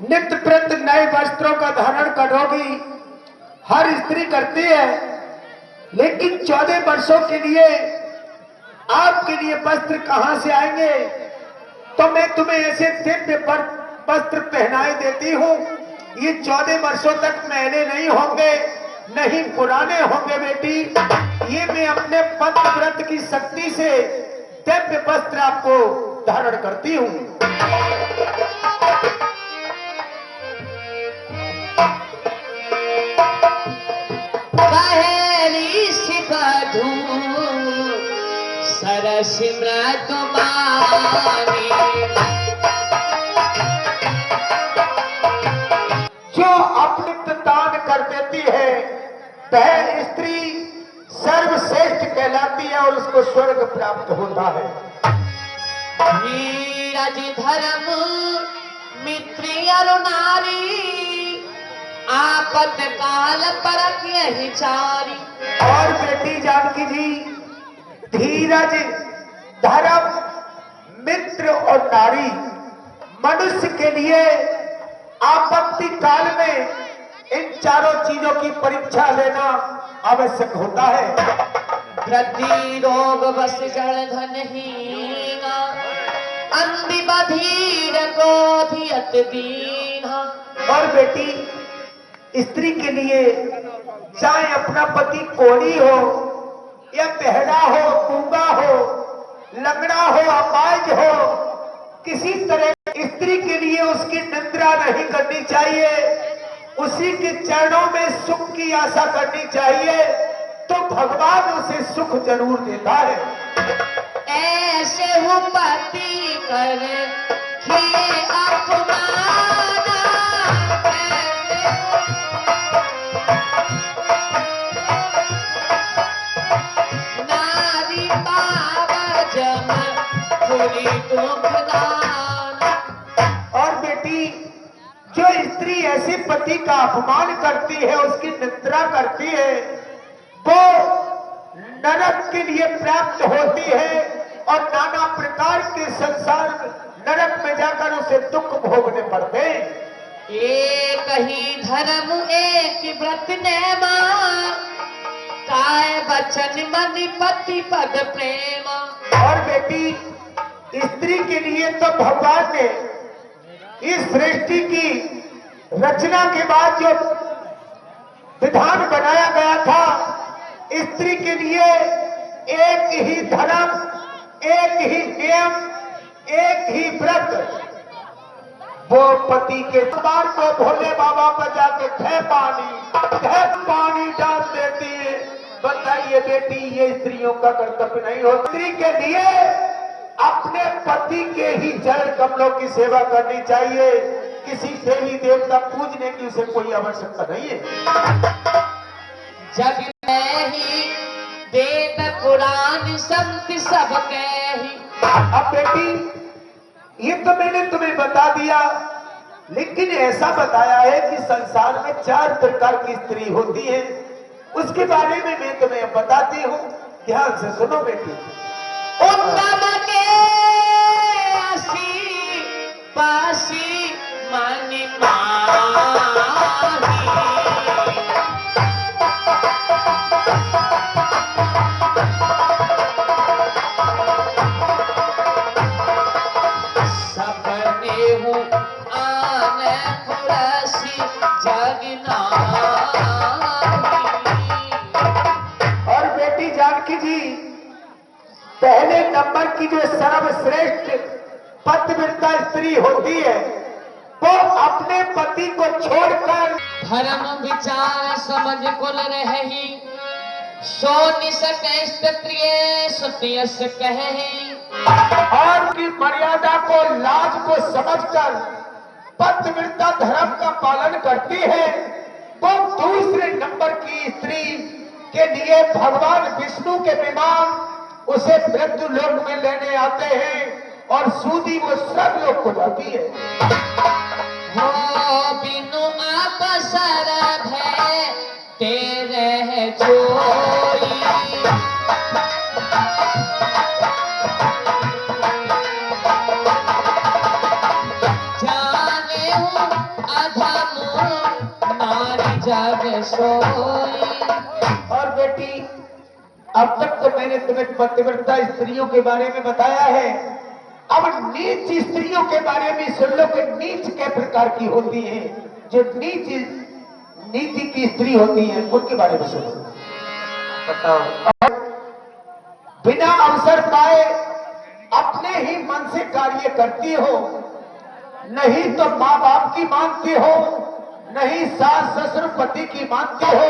नित्य प्रति नए वस्त्रों का धारण करोगी, हर स्त्री करती है, लेकिन 14 वर्षों के लिए आपके लिए वस्त्र कहां से आएंगे? तो मैं तुम्हें ऐसे दिव्य वस्त्र पहनाए देती हूं, ये 14 वर्षों तक मैले नहीं होंगे, नहीं पुराने होंगे बेटी। ये मैं अपने पतिव्रत की शक्ति से दिव्य वस्त्र आपको धारण करती हूं। पहली सिपधू सरस मृदुमानी, जो अपने दान कर देती है वह स्त्री सर्वश्रेष्ठ कहलाती है और उसको स्वर्ग प्राप्त होता है। धीरज धर्म मित्र अरु नारी, आपत काल परख यही चारी। और बेटी जानकी जी, धीरज धर्म मित्र और नारी मनुष्य के लिए आपत्ति काल में इन चारों चीजों की परीक्षा लेना आवश्यक होता है। वृद्धि रोग बस जड़ धनहीना, अंधि बधीर क्रोधी अति दीना। और बेटी, स्त्री के लिए चाहे अपना पति कोढ़ी हो या बहरा हो, गूंगा हो, लंगड़ा हो, अपाहिज हो, किसी तरह स्त्री के लिए उसकी निंदा नहीं करनी चाहिए, उसी के चरणों में सुख की आशा करनी चाहिए, तो भगवान उसे सुख जरूर देता है। ऐसे हो पति कर किए अपमाना, नारी पावा जम पूरी दुखदाना। और बेटी, जो स्त्री ऐसे पति का अपमान करती है, उसकी निंदा करती है, वो नरक के लिए प्राप्त होती है और नाना प्रकार के संसार नरक में जाकर उसे दुख भोगने पड़ते हैं। एक ही धर्म एक व्रत नेमा, काय बचन मन पति पद प्रेमा। और बेटी, स्त्री के लिए तो भगवान ने इस सृष्टि की रचना के बाद जो विधान बनाया गया था, स्त्री के लिए एक ही धर्म, एक ही नियम, एक ही व्रत। वो पति के द्वार को भोले बाबा पर जाके ढे पानी डाल देती है। बताइए बेटी, ये स्त्रियों का कर्तव्य नहीं हो? स्त्री के लिए अपने पति के ही चरण कमलों की सेवा करनी चाहिए, किसी देवी देवता पूजने की उसे कोई आवश्यकता नहीं है। जग में ही वेद पुराण संत सब कही। अब बेटी, ये तो मैंने तुम्हें बता दिया, लेकिन ऐसा बताया है कि संसार में 4 प्रकार की स्त्री होती है, उसके बारे में मैं तुम्हें बताती हूँ, ध्यान से सुनो बेटी। उत्तम के आसी पासी मन माही, सपने हूँ आने पुरसी जगना। और बेटी जानकी जी, पहले नंबर की जो सर्वश्रेष्ठ पतिव्रता स्त्री होती है, वो अपने पति को छोड़कर धर्म विचार समझ कुल रही, सो निसके क्षत्रिय सुतियस कहे। और की मर्यादा को, लाज को समझकर पतिव्रता धर्म का पालन करती है, वो दूसरे नंबर की स्त्री के लिए भगवान विष्णु के विमान उसे मृत्यु लोक में लेने आते हैं और सूदी वो सब लोग को जाती है। हो बिनु आप सरध है तेरे जोई, जान सोई। और बेटी, अब तक तो मैंने तुम्हें पतिव्रता स्त्रियों के बारे में बताया है, अब नीच स्त्रियों के बारे में सुन लो कि नीच के प्रकार की होती है। जो नीच नीति की स्त्री होती है उनके बारे में सुनो। बताओ। बिना अवसर पाए अपने ही मन से कार्य करती हो, नहीं तो माँ बाप की मानती हो, नहीं सास ससुर पति की मानती हो,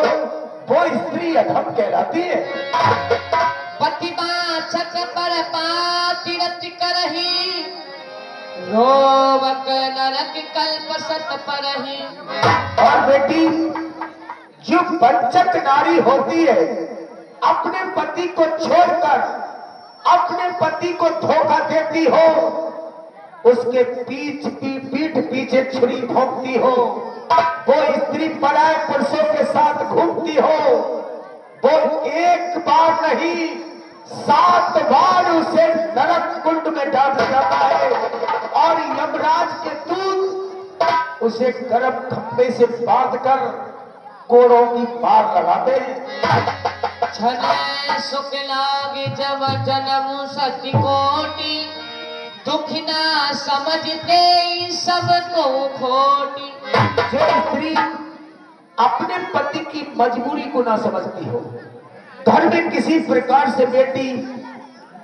वो स्त्री अधम कहलाती है। पतिवाचक पर पातिव्रत करही, रोवक नरक कल्प सत परही। और बेटी, जो पंचक नारी होती है, अपने पति को छोड़कर अपने पति को धोखा देती हो, उसके पीठ पीछे छुरी भोंकती हो, वो स्त्री पराये पुरुषों के साथ घूमती हो, वो एक बार नहीं 7 बार उसे नरक कुंड में डाल जाता है और यमराज के दूत उसे गर्म खंभे से बांधकर कोड़ों की पार लगाते हैं। छने सुख लागे जब जन्म सती कोटि, दुख ना समझते सब को खोटी। जो स्त्री अपने पति की मजबूरी को ना समझती हो, घर में किसी प्रकार से बेटी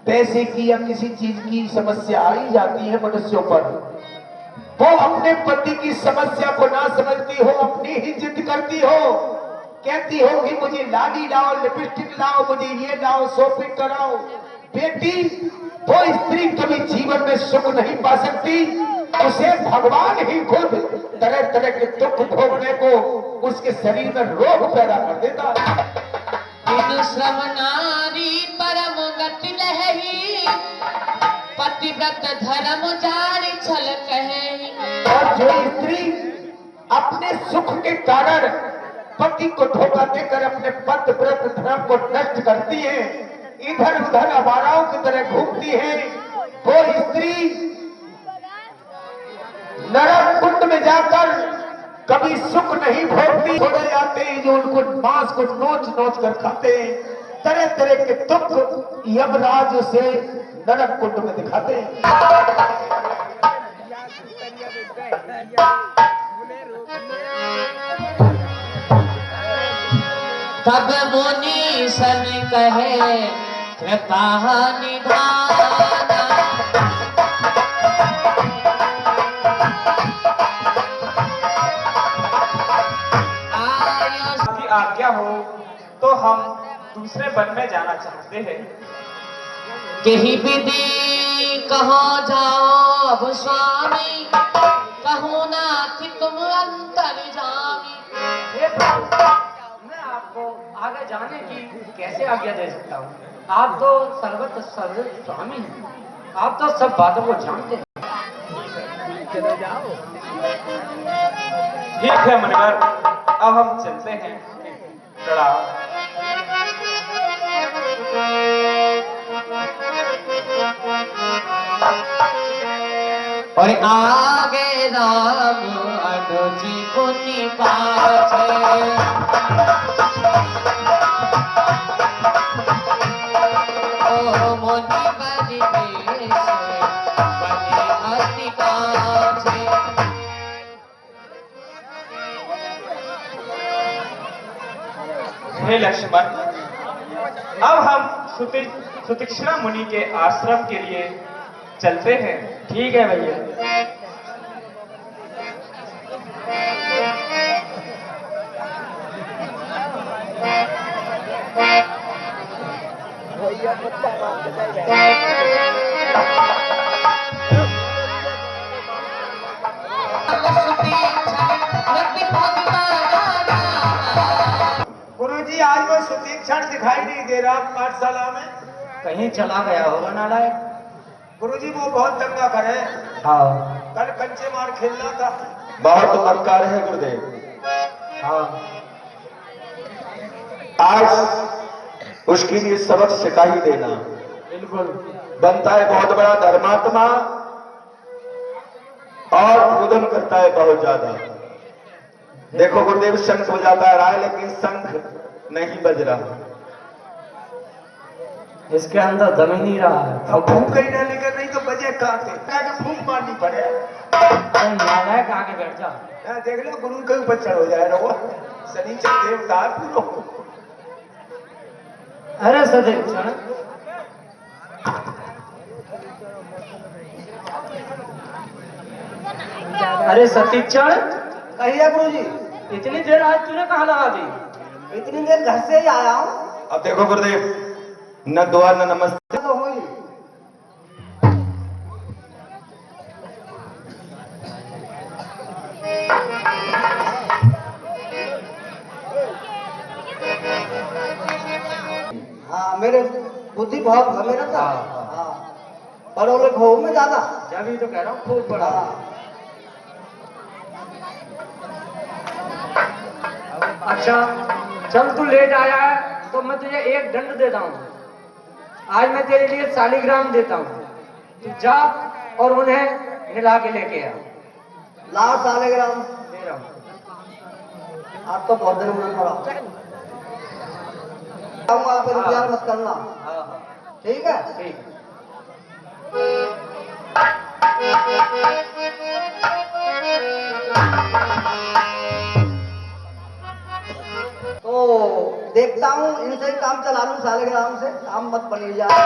पैसे की या किसी चीज की समस्या आ ही जाती है मनुष्यों पर, वो अपने पति की समस्या को ना समझती हो, अपनी ही जिद करती हो, कहती हो कि मुझे लाली लाओ, लिपस्टिक लाओ, मुझे ये लाओ, शॉपिंग कराओ। बेटी, वो स्त्री कभी जीवन में सुख नहीं पा सकती, उसे भगवान ही खुद तरह तरह के दुख भोगने को उसके शरीर में रोग पैदा कर देता है। बिनु श्रम नारी परम गति लहही, पतिव्रत धर्म जारी छल कहे। और जो स्त्री अपने सुख के कारण पति को धोखा देकर अपने पतिव्रत धर्म को नष्ट करती है, इधर उधर आवाराओं की तरह घूमती है, वो स्त्री नरक कुंड में जाकर कभी सुख नहीं भोगती। थोड़े आते हैं जो उनको मांस को नोच नोच कर खाते हैं, तरह तरह के दुख यमराज से नरक कुंड में दिखाते हैं। तब मुनि सन कहे कृपा निधाना, की आज्ञा हो तो हम दूसरे वन में जाना चाहते हैं। यही विधि कहो जाओ अब स्वामी, कहो नाथ तुम अंतर जामी। मैं आपको आगे जाने की कैसे आज्ञा दे सकता हूँ? आप तो सर्वत्र सर्व स्वामी हैं, आप तो सब बातों को जानते हैं। ठीक है मुनिवर, अब हम चलते हैं। प्रणाम। और आगे राम अनुजी पुनि पाछे, ओ मुनि बलि बेश बलि अति पाछे। हे लक्ष्मण, अब हम सुतीक्ष्णा मुनि के आश्रम के लिए चलते हैं। ठीक है भैया। गुरुजी, आज वो सुतीक्षण दिखाई नहीं दे रहा पाठशाला में। कहीं चला गया होगा नालायक। गुरुजी, वो बहुत दंगा करे। हाँ कल कंचे मार खेलना था। बहुत मक्कार है गुरुदेव। हाँ, आज उसके लिए सबक सिखा ही देना बिल्कुल। बनता है बहुत बड़ा धर्मात्मा और उदम करता है बहुत ज्यादा। देखो गुरुदेव शंख बजाता रहा है लेकिन शंख नहीं बज रहा। इसके अंदर दम ही नहीं रहा है। अब भूख ही ना लेकर नहीं तो बजे कहाँ से क्या भूख मारनी पड़े। अरे नालायक आगे बैठ जा। देख लो गुरु के ऊपर चढ़ हो जाए ना वो शनिचर देवता पूरो। अरे सदैव अरे सतीक्षण कहिए गुरु जी। इतनी देर आज तूने कहाँ लगा दी? इतनी देर घर से ही आया हूँ। अब देखो गुरुदेव न दुआ न नमस्ते। तो हुई। हाँ मेरे बुद्धि बहुत है मेरा था। हाँ पढ़ो लिखो हूँ मैं ज्यादा। जब ही तो कह रहा हूँ खूब बड़ा। हाँ। अच्छा चल तू लेट आया है तो मैं तुझे एक दंड देता हूँ। आज मैं तेरे लिए शालिग्राम देता हूँ, तू जा और उन्हें मिला के लेके आ। लाओ शालिग्राम। दे रहा हूँ। आप तो बहुत दिन में पड़ा आऊंगा, आप इंतजार मत करना। हाँ हाँ ठीक है। ठीक है। तो देखता हूँ इनसे ही काम चला लूं, शालिग्राम से काम मत बनी जाए।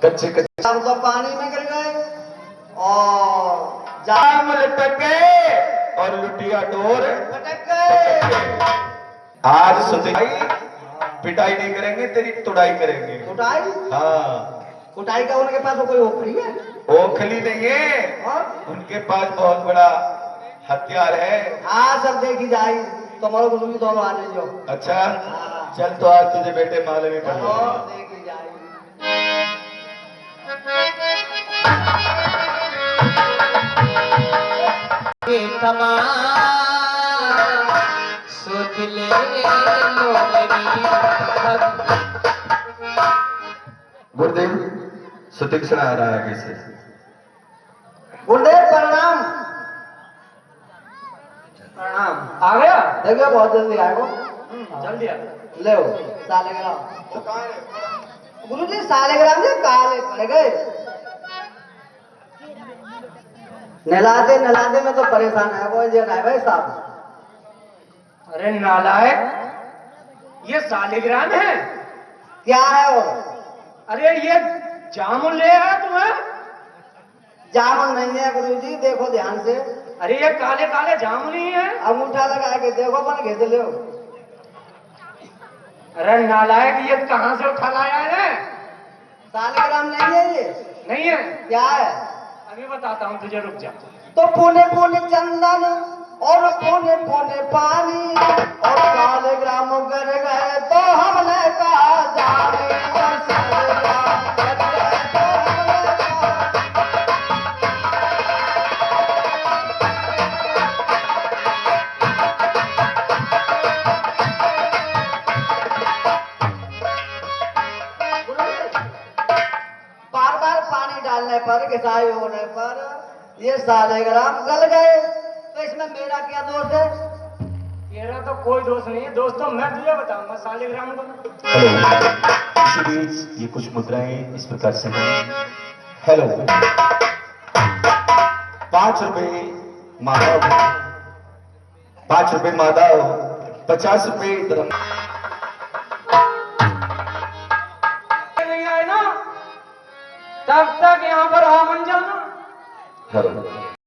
कच्चे कच्चे हम तो पानी में गिर गए और जाम लटक गए और लुटिया डोर भटक गए। आज सुधी पिटाई नहीं करेंगे, तेरी तुड़ाई करेंगे। कुटाई हाँ कुटाई का उनके पास कोई ओखली है? ओखली नहीं है, और उनके पास बहुत बड़ा हथियार है। हाँ सब देखी जाए तुम्हारे गुरु जी दोनों आने जो। अच्छा चल तो आज तुझे बेटे माले में पड़ और देखी जाए। गुरुदेव सुतीक्षण आ रहा है आगे से। गुरुदेव प्रणाम। प्रणाम। आ गया? देखिए बहुत जल्दी आएगा। जल्दी आ। ले शालिग्राम। गुरु जी शालिग्राम से काले पड़ गए। नहलाते में तो परेशान है वो जो है भाई साहब। अरे नालायक, ये शालिग्राम है? क्या है वो? अरे ये जामुन ले आया तुम्हें? जामुन नहीं है गुरु जी, देखो ध्यान से। अरे ये काले काले जामुन ही है। अंगूठा लगा के देखो पर घेर ले। अरे नालायक, ये कहाँ से उठा लाया है? शालिग्राम नहीं है ये। नहीं है? क्या है? अभी बताता हूँ तुझे, रुक जा। तो पुणे पुणे चंदन और पुणे पुणे पानी और शालिग्राम गिर गए तो हमने कहा जाने और शालिग्राम गिर गए तो हमने कहा। बार बार पानी डालने पर घिसाई होने पर ये शालिग्राम गल गए, तो इसमें मेरा क्या दोष है? तेरा तो कोई दोष नहीं है, दोस्त तो मैं तुझे बताऊंगा शालिग्राम को। हेलो, इसी बीच ये कुछ मुद्राएं इस प्रकार से हैं। हेलो, 5 रुपए माधव, 5 रुपए माधव, 50 रुपए धर्म। नहीं आए ना तब तक यहाँ पर आ मन जाना। हेलो